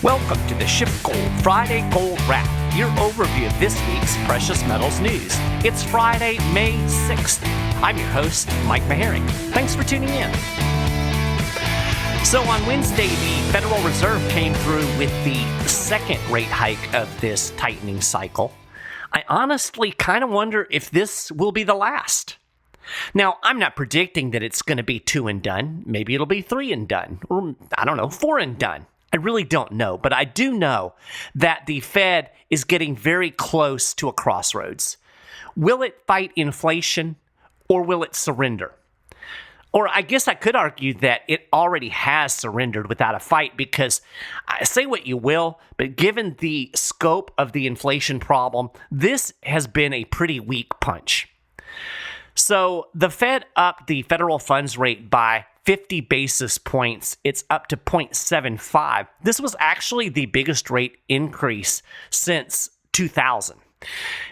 Welcome to the SchiffGold Friday Gold Wrap, your overview of this week's precious metals news. It's Friday, May 6th. I'm your host, Mike Maharrey. Thanks for tuning in. So on Wednesday, the Federal Reserve came through with the second rate hike of this tightening cycle. I honestly kind of wonder if this will be the last. Now, I'm not predicting that it's going to be 2 and done. Maybe it'll be 3 and done, or I don't know, 4 and done. I really don't know, but I do know that the Fed is getting very close to a crossroads. Will it fight inflation, or will it surrender? Or I guess I could argue that it already has surrendered without a fight, because say what you will, but given the scope of the inflation problem, this has been a pretty weak punch. So the Fed upped the federal funds rate by 50 basis points. It's up to 0.75. This was actually the biggest rate increase since 2000.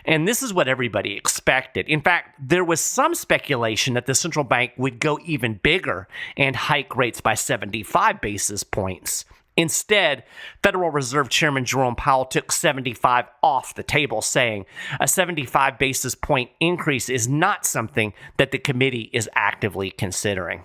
And this is what everybody expected. In fact, there was some speculation that the central bank would go even bigger and hike rates by 75 basis points. Instead, Federal Reserve Chairman Jerome Powell took 75 off the table, saying a 75 basis point increase is not something that the committee is actively considering.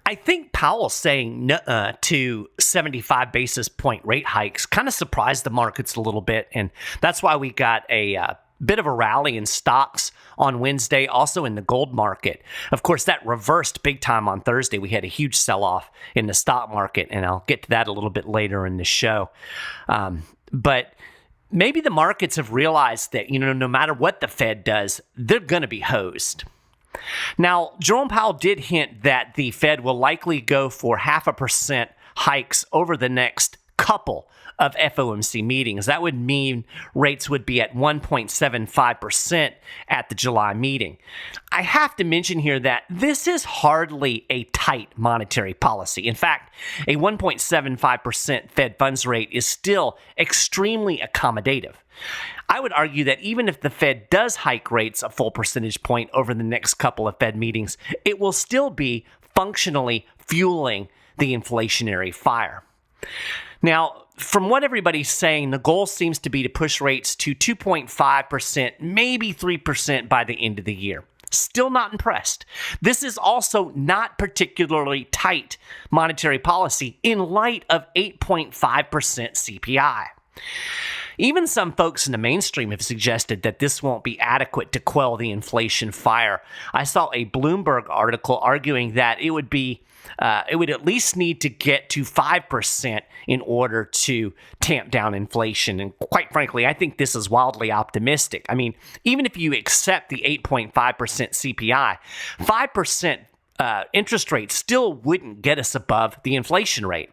I think Powell saying nuh-uh to 75 basis point rate hikes kind of surprised the markets a little bit, and that's why we got a bit of a rally in stocks on Wednesday, also in the gold market. Of course, that reversed big time on Thursday. We had a huge sell-off in the stock market, and I'll get to that a little bit later in the show. But maybe the markets have realized that, no matter what the Fed does, they're going to be hosed. Now, Jerome Powell did hint that the Fed will likely go for 0.5% hikes over the next couple of FOMC meetings. That would mean rates would be at 1.75% at the July meeting. I have to mention here that this is hardly a tight monetary policy. In fact, a 1.75% Fed funds rate is still extremely accommodative. I would argue that even if the Fed does hike rates a full percentage point over the next couple of Fed meetings, it will still be functionally fueling the inflationary fire. Now, from what everybody's saying, the goal seems to be to push rates to 2.5%, maybe 3% by the end of the year. Still not impressed. This is also not particularly tight monetary policy in light of 8.5% CPI. Even some folks in the mainstream have suggested that this won't be adequate to quell the inflation fire. I saw a Bloomberg article arguing that it would at least need to get to 5% in order to tamp down inflation. And quite frankly, I think this is wildly optimistic. I mean, even if you accept the 8.5% CPI, 5% interest rate still wouldn't get us above the inflation rate.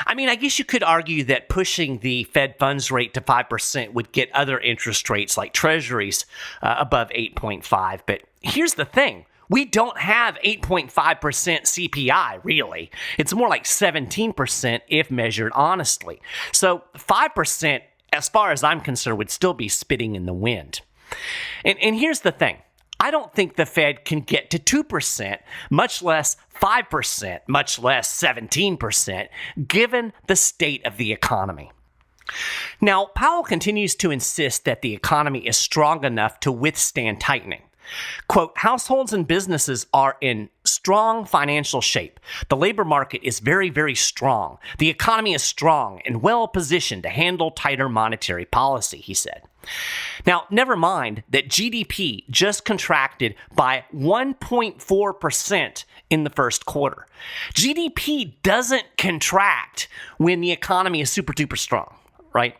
I mean, I guess you could argue that pushing the Fed funds rate to 5% would get other interest rates like treasuries above 8.5. But here's the thing. We don't have 8.5% CPI, really. It's more like 17% if measured honestly. So 5%, as far as I'm concerned, would still be spitting in the wind. And here's the thing. I don't think the Fed can get to 2%, much less 5%, much less 17%, given the state of the economy. Now, Powell continues to insist that the economy is strong enough to withstand tightening. Quote, households and businesses are in strong financial shape. The labor market is very, very strong. The economy is strong and well positioned to handle tighter monetary policy, he said. Now, never mind that GDP just contracted by 1.4% in the first quarter. GDP doesn't contract when the economy is super duper strong, right?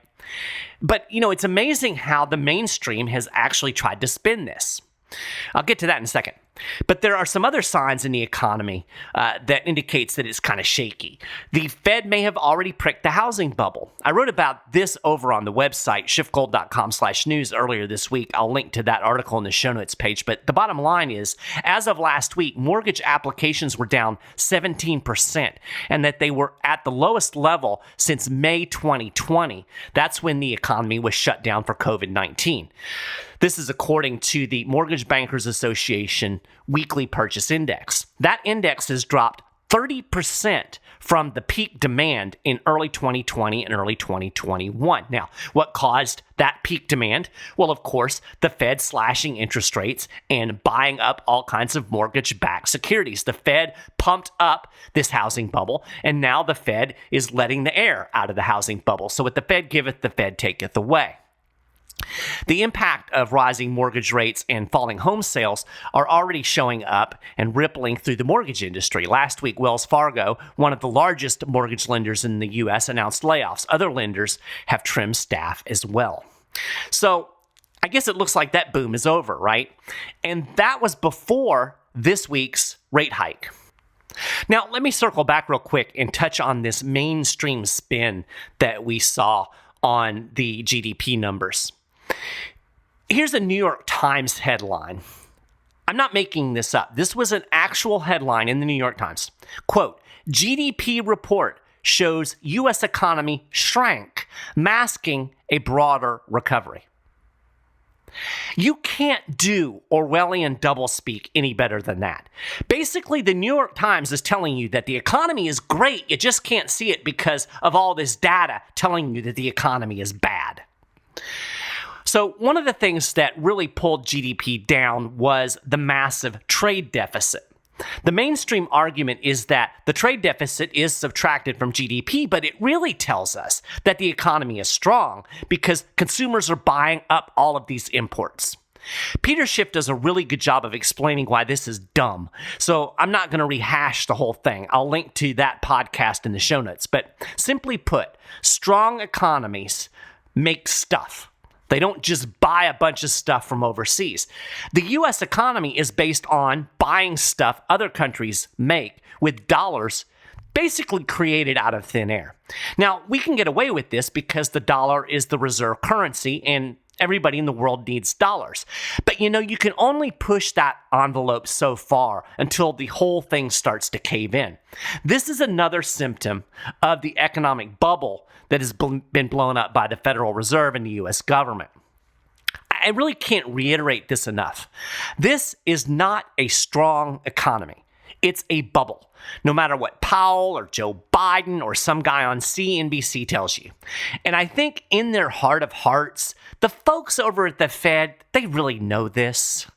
But, it's amazing how the mainstream has actually tried to spin this. I'll get to that in a second. But there are some other signs in the economy that indicates that it's kind of shaky. The Fed may have already pricked the housing bubble. I wrote about this over on the website, SchiffGold.com/news earlier this week. I'll link to that article in the show notes page. But the bottom line is, as of last week, mortgage applications were down 17%, and that they were at the lowest level since May 2020. That's when the economy was shut down for COVID-19. This is according to the Mortgage Bankers Association Weekly Purchase Index. That index has dropped 30% from the peak demand in early 2020 and early 2021. Now, what caused that peak demand? Well, of course, the Fed slashing interest rates and buying up all kinds of mortgage-backed securities. The Fed pumped up this housing bubble, and now the Fed is letting the air out of the housing bubble. So what the Fed giveth, the Fed taketh away. The impact of rising mortgage rates and falling home sales are already showing up and rippling through the mortgage industry. Last week, Wells Fargo, one of the largest mortgage lenders in the U.S., announced layoffs. Other lenders have trimmed staff as well. So I guess it looks like that boom is over, right? And that was before this week's rate hike. Now, let me circle back real quick and touch on this mainstream spin that we saw on the GDP numbers. Here's a New York Times headline. I'm not making this up. This was an actual headline in the New York Times. Quote, GDP report shows U.S. economy shrank, masking a broader recovery. You can't do Orwellian doublespeak any better than that. Basically, the New York Times is telling you that the economy is great. You just can't see it because of all this data telling you that the economy is bad. So one of the things that really pulled GDP down was the massive trade deficit. The mainstream argument is that the trade deficit is subtracted from GDP, but it really tells us that the economy is strong because consumers are buying up all of these imports. Peter Schiff does a really good job of explaining why this is dumb, so I'm not going to rehash the whole thing. I'll link to that podcast in the show notes, but simply put, strong economies make stuff. They don't just buy a bunch of stuff from overseas. The U.S. economy is based on buying stuff other countries make with dollars basically created out of thin air. Now, we can get away with this because the dollar is the reserve currency and everybody in the world needs dollars. But you can only push that envelope so far until the whole thing starts to cave in. This is another symptom of the economic bubble that has been blown up by the Federal Reserve and the U.S. government. I really can't reiterate this enough. This is not a strong economy. It's a bubble, no matter what Powell or Joe Biden or some guy on CNBC tells you. And I think in their heart of hearts, the folks over at the Fed, they really know this.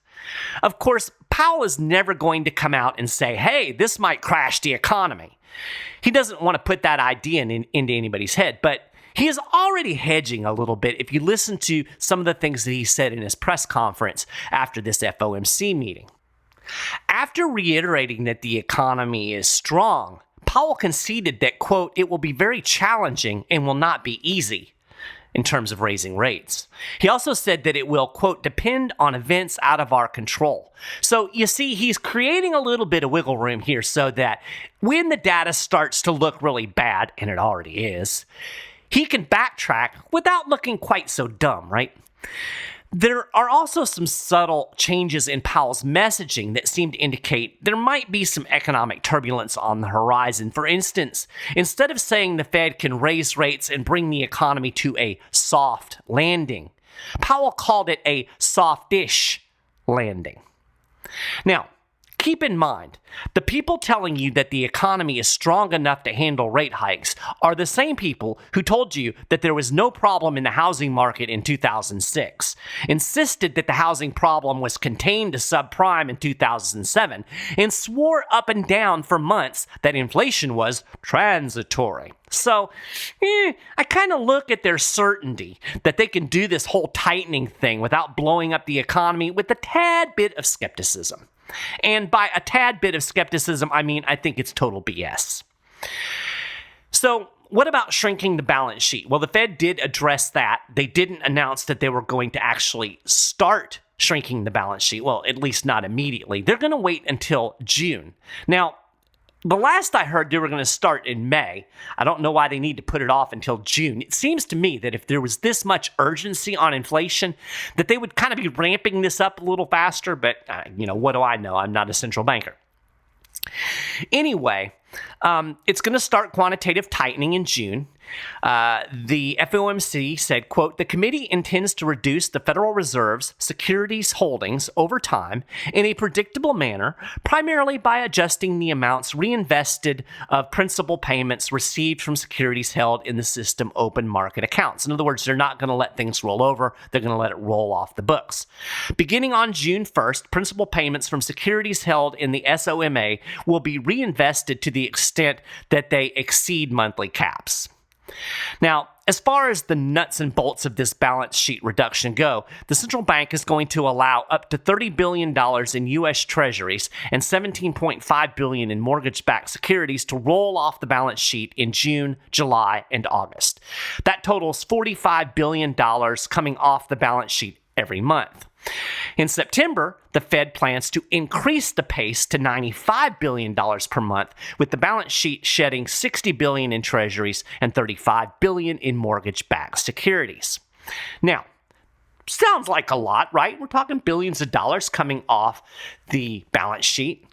Of course, Powell is never going to come out and say, hey, this might crash the economy. He doesn't want to put that idea into anybody's head, but he is already hedging a little bit if you listen to some of the things that he said in his press conference after this FOMC meeting. After reiterating that the economy is strong, Powell conceded that, quote, it will be very challenging and will not be easy in terms of raising rates. He also said that it will, quote, depend on events out of our control. So you see, he's creating a little bit of wiggle room here so that when the data starts to look really bad, and it already is, he can backtrack without looking quite so dumb, right? There are also some subtle changes in Powell's messaging that seem to indicate there might be some economic turbulence on the horizon. For instance, instead of saying the Fed can raise rates and bring the economy to a soft landing, Powell called it a softish landing. Now, keep in mind, the people telling you that the economy is strong enough to handle rate hikes are the same people who told you that there was no problem in the housing market in 2006, insisted that the housing problem was contained to subprime in 2007, and swore up and down for months that inflation was transitory. So, I kind of look at their certainty that they can do this whole tightening thing without blowing up the economy with a tad bit of skepticism. And by a tad bit of skepticism, I mean I think it's total BS. So what about shrinking the balance sheet? Well, the Fed did address that. They didn't announce that they were going to actually start shrinking the balance sheet. Well, at least not immediately. They're going to wait until June. Now, the last I heard, they were going to start in May. I don't know why they need to put it off until June. It seems to me that if there was this much urgency on inflation, that they would kind of be ramping this up a little faster, but, what do I know? I'm not a central banker. Anyway, it's going to start quantitative tightening in June. The FOMC said, quote, "The committee intends to reduce the Federal Reserve's securities holdings over time in a predictable manner, primarily by adjusting the amounts reinvested of principal payments received from securities held in the system open market accounts." In other words, they're not going to let things roll over. They're going to let it roll off the books. Beginning on June 1st, principal payments from securities held in the SOMA will be reinvested to the extent that they exceed monthly caps. Now, as far as the nuts and bolts of this balance sheet reduction go, the central bank is going to allow up to $30 billion in U.S. Treasuries and $17.5 billion in mortgage-backed securities to roll off the balance sheet in June, July, and August. That totals $45 billion coming off the balance sheet every month. In September, the Fed plans to increase the pace to $95 billion per month, with the balance sheet shedding $60 billion in treasuries and $35 billion in mortgage-backed securities. Now, sounds like a lot, right? We're talking billions of dollars coming off the balance sheet.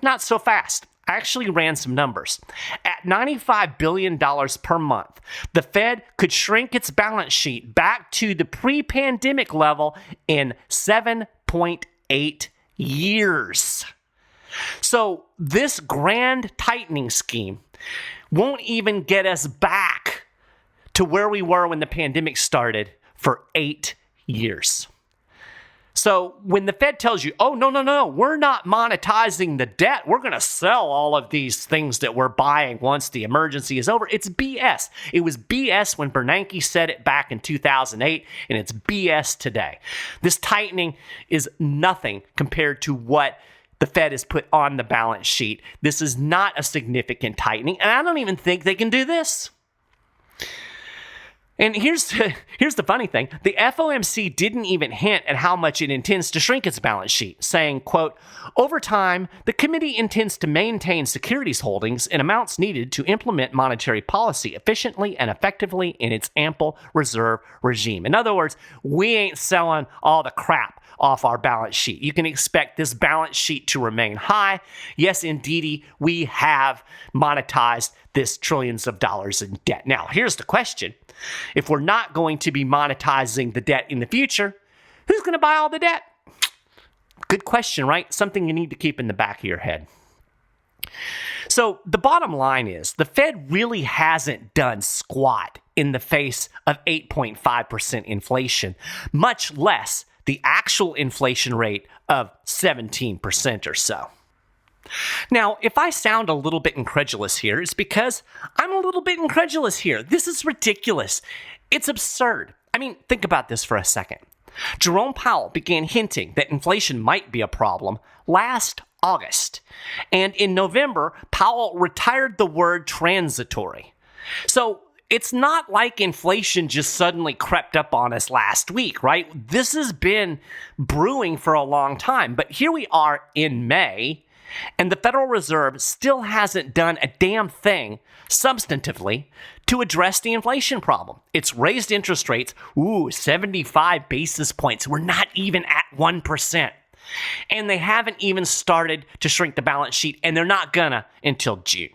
Not so fast. I actually ran some numbers. At $95 billion per month, the Fed could shrink its balance sheet back to the pre-pandemic level in 7.8 years. So this grand tightening scheme won't even get us back to where we were when the pandemic started for 8 years. So when the Fed tells you, oh, no, we're not monetizing the debt, we're going to sell all of these things that we're buying once the emergency is over, it's BS. It was BS when Bernanke said it back in 2008, and it's BS today. This tightening is nothing compared to what the Fed has put on the balance sheet. This is not a significant tightening, and I don't even think they can do this. And here's the funny thing. The FOMC didn't even hint at how much it intends to shrink its balance sheet, saying, quote, "Over time, the committee intends to maintain securities holdings in amounts needed to implement monetary policy efficiently and effectively in its ample reserve regime." In other words, we ain't selling all the crap off our balance sheet. You can expect this balance sheet to remain high. Yes, indeedy, we have monetized this trillions of dollars in debt. Now, here's the question. If we're not going to be monetizing the debt in the future, who's going to buy all the debt? Good question, right? Something you need to keep in the back of your head. So the bottom line is the Fed really hasn't done squat in the face of 8.5% inflation, much less the actual inflation rate of 17% or so. Now, if I sound a little bit incredulous here, it's because I'm a little bit incredulous here. This is ridiculous. It's absurd. I mean, think about this for a second. Jerome Powell began hinting that inflation might be a problem last August. And in November, Powell retired the word transitory. So it's not like inflation just suddenly crept up on us last week, right? This has been brewing for a long time. But here we are in May, and the Federal Reserve still hasn't done a damn thing substantively to address the inflation problem. It's raised interest rates, 75 basis points. We're not even at 1%. And they haven't even started to shrink the balance sheet, and they're not gonna until June.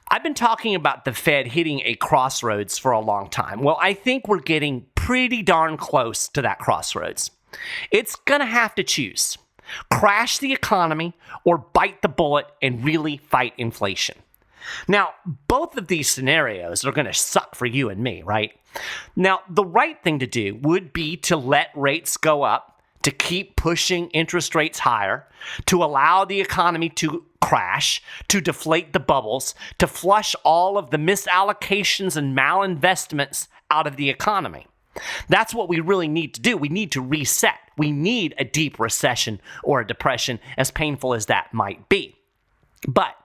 I've been talking about the Fed hitting a crossroads for a long time. Well, I think we're getting pretty darn close to that crossroads. It's gonna have to choose. Crash the economy or bite the bullet and really fight inflation. Now, both of these scenarios are going to suck for you and me, right? Now, the right thing to do would be to let rates go up, to keep pushing interest rates higher, to allow the economy to crash, to deflate the bubbles, to flush all of the misallocations and malinvestments out of the economy. That's what we really need to do. We need to reset. We need a deep recession or a depression, as painful as that might be. But,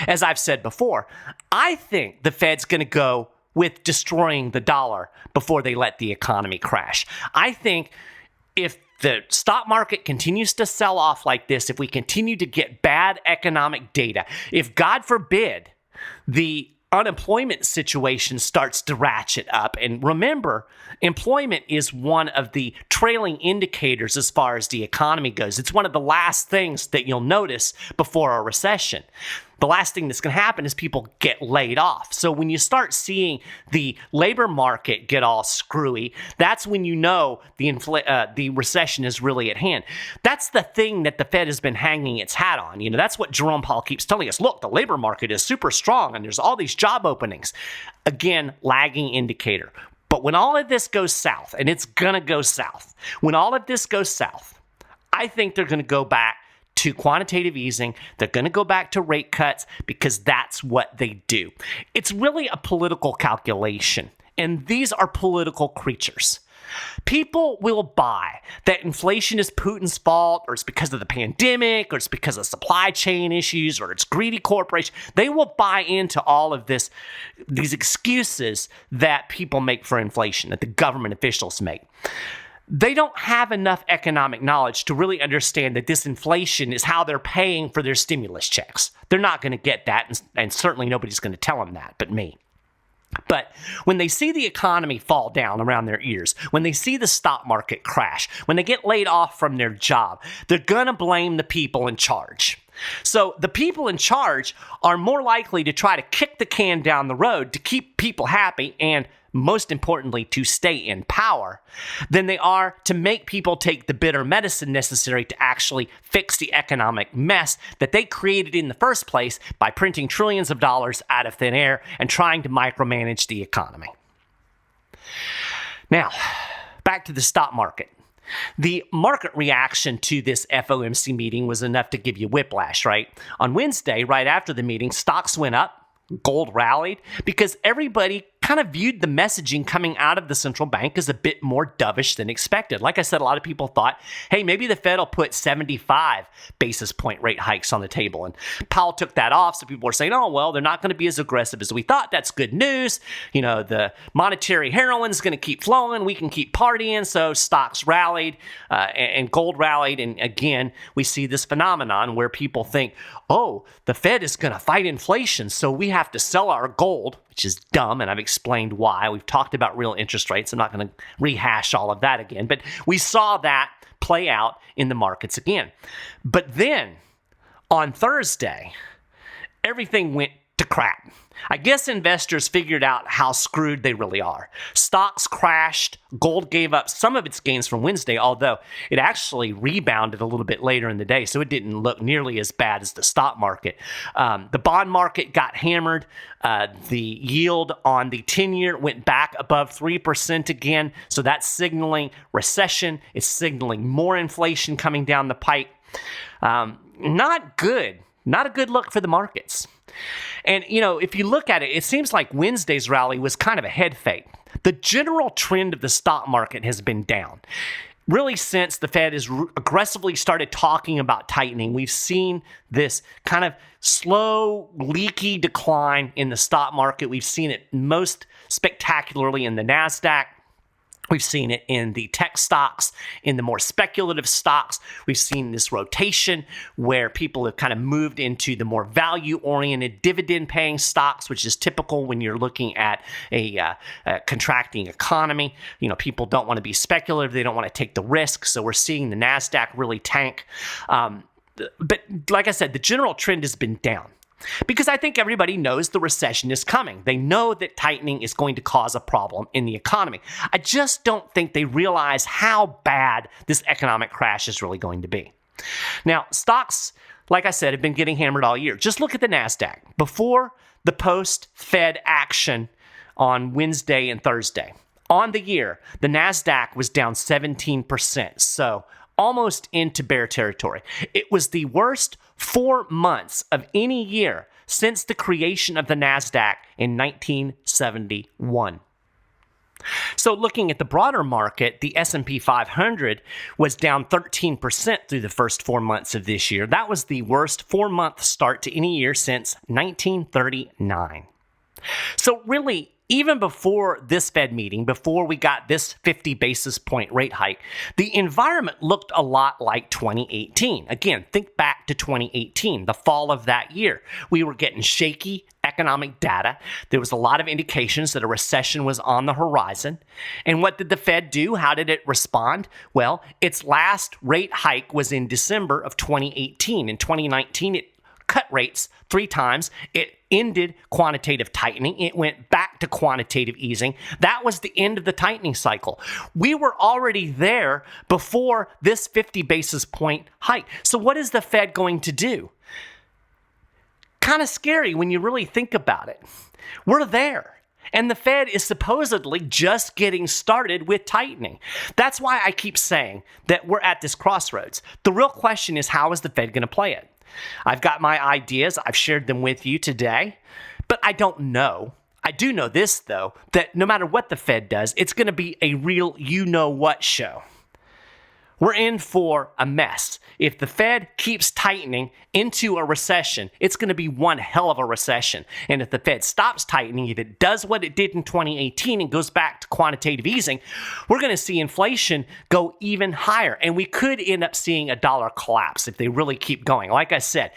as I've said before, I think the Fed's going to go with destroying the dollar before they let the economy crash. I think if the stock market continues to sell off like this, if we continue to get bad economic data, if, God forbid, the unemployment situation starts to ratchet up. And remember, employment is one of the trailing indicators as far as the economy goes. It's one of the last things that you'll notice before a recession. the last thing that's going to happen is people get laid off. So when you start seeing the labor market get all screwy, that's when you know the recession is really at hand. That's the thing that the Fed has been hanging its hat on. That's what Jerome Powell keeps telling us. Look, the labor market is super strong and there's all these job openings. Again, lagging indicator. But when all of this goes south, and it's going to go south, when all of this goes south, I think they're going to go back to quantitative easing. They're going to go back to rate cuts because that's what they do. It's really a political calculation, and these are political creatures. People will buy that inflation is Putin's fault, or it's because of the pandemic, or it's because of supply chain issues, or it's greedy corporations. They will buy into all of these excuses that people make for inflation, that the government officials make. They don't have enough economic knowledge to really understand that this inflation is how they're paying for their stimulus checks. They're not going to get that, and certainly nobody's going to tell them that but me. But when they see the economy fall down around their ears, when they see the stock market crash, when they get laid off from their job, they're going to blame the people in charge. So the people in charge are more likely to try to kick the can down the road to keep people happy and, most importantly, to stay in power than they are to make people take the bitter medicine necessary to actually fix the economic mess that they created in the first place by printing trillions of dollars out of thin air and trying to micromanage the economy. Now, back to the stock market. The market reaction to this FOMC meeting was enough to give you whiplash, right? On Wednesday, right after the meeting, stocks went up. Gold rallied because everybody kind of viewed the messaging coming out of the central bank as a bit more dovish than expected. Like I said, a lot of people thought, hey, maybe the Fed will put 75 basis point rate hikes on the table. And Powell took that off. So people were saying, oh, well, they're not going to be as aggressive as we thought. That's good news. The monetary heroin is going to keep flowing. We can keep partying. So stocks rallied and gold rallied. And again, we see this phenomenon where people think, oh, the Fed is going to fight inflation, so we have to sell our gold, which is dumb, and I've explained why. We've talked about real interest rates. I'm not going to rehash all of that again, but we saw that play out in the markets again. But then, on Thursday, everything went to crap. I guess investors figured out how screwed they really are. Stocks crashed. Gold gave up some of its gains from Wednesday, although it actually rebounded a little bit later in the day, so it didn't look nearly as bad as the stock market. The bond market got hammered. The yield on the 10-year went back above 3% again, so that's signaling recession. It's signaling more inflation coming down the pike. Not good. Not a good look for the markets. And, if you look at it, it seems like Wednesday's rally was kind of a head fake. The general trend of the stock market has been down. Really, since the Fed has aggressively started talking about tightening, we've seen this kind of slow, leaky decline in the stock market. We've seen it most spectacularly in the NASDAQ. We've seen it in the tech stocks, in the more speculative stocks. We've seen this rotation where people have kind of moved into the more value-oriented dividend-paying stocks, which is typical when you're looking at a contracting economy. People don't want to be speculative. They don't want to take the risk. So we're seeing the NASDAQ really tank. But like I said, the general trend has been down. Because I think everybody knows the recession is coming. They know that tightening is going to cause a problem in the economy. I just don't think they realize how bad this economic crash is really going to be. Now, stocks, like I said, have been getting hammered all year. Just look at the NASDAQ. Before the post-Fed action on Wednesday and Thursday, on the year, the NASDAQ was down 17%. So almost into bear territory. It was the worst 4 months of any year since the creation of the NASDAQ in 1971. So looking at the broader market, the S&P 500 was down 13% through the first 4 months of this year. That was the worst 4-month start to any year since 1939. So really, even before this Fed meeting, before we got this 50 basis point rate hike, the environment looked a lot like 2018. Again, think back to 2018, the fall of that year. We were getting shaky economic data. There was a lot of indications that a recession was on the horizon. And what did the Fed do? How did it respond? Well, its last rate hike was in December of 2018. In 2019, it cut rates 3 times. It ended quantitative tightening. It went back to quantitative easing. That was the end of the tightening cycle. We were already there before this 50 basis point hike. So what is the Fed going to do? Kind of scary when you really think about it. We're there. And the Fed is supposedly just getting started with tightening. That's why I keep saying that we're at this crossroads. The real question is, how is the Fed going to play it? I've got my ideas. I've shared them with you today, but I don't know. I do know this, though, that no matter what the Fed does, it's going to be a real you-know-what show. We're in for a mess. If the Fed keeps tightening into a recession, it's going to be one hell of a recession. And if the Fed stops tightening, if it does what it did in 2018 and goes back to quantitative easing, we're going to see inflation go even higher. And we could end up seeing a dollar collapse if they really keep going. Like I said,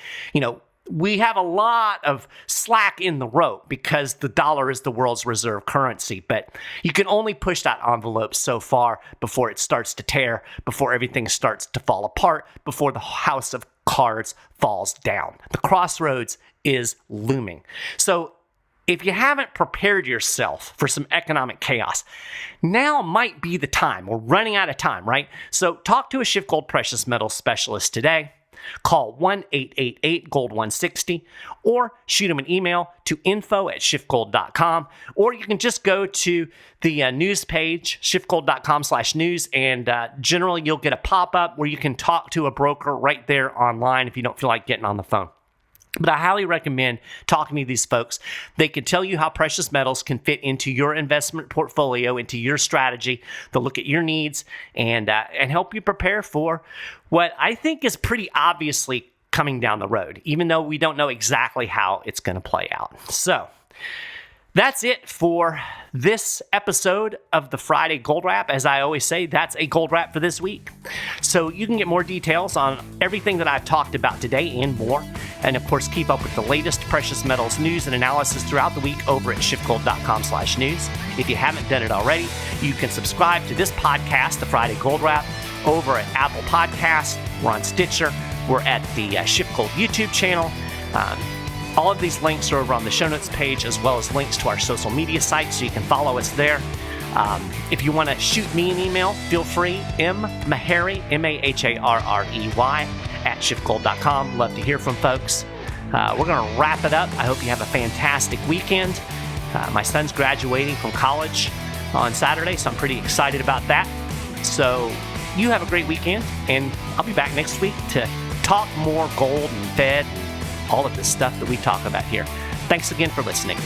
we have a lot of slack in the rope because the dollar is the world's reserve currency, but you can only push that envelope so far before it starts to tear, before everything starts to fall apart, before the house of cards falls down. The crossroads is looming. So if you haven't prepared yourself for some economic chaos, now might be the time. We're running out of time, right? So talk to a SchiffGold precious metals specialist today. Call 1-888-GOLD-160 or shoot them an email to info@SchiffGold.com, or you can just go to the news page, SchiffGold.com/news, and generally you'll get a pop-up where you can talk to a broker right there online if you don't feel like getting on the phone. But I highly recommend talking to these folks. They can tell you how precious metals can fit into your investment portfolio, into your strategy. They'll look at your needs and help you prepare for what I think is pretty obviously coming down the road, even though we don't know exactly how it's going to play out. So that's it for this episode of the Friday Gold Wrap. As I always say, that's a gold wrap for this week. So you can get more details on everything that I've talked about today and more. And of course, keep up with the latest precious metals news and analysis throughout the week over at SchiffGold.com/news. If you haven't done it already, you can subscribe to this podcast, the Friday Gold Wrap, over at Apple Podcasts. We're on Stitcher. We're at the SchiffGold YouTube channel. All of these links are over on the show notes page, as well as links to our social media sites, so you can follow us there. If you want to shoot me an email, feel free. Maharrey, Maharrey, @SchiffGold.com. Love to hear from folks. We're going to wrap it up. I hope you have a fantastic weekend. My son's graduating from college on Saturday, so I'm pretty excited about that. So you have a great weekend, and I'll be back next week to talk more gold and Fed, all of this stuff that we talk about here. Thanks again for listening.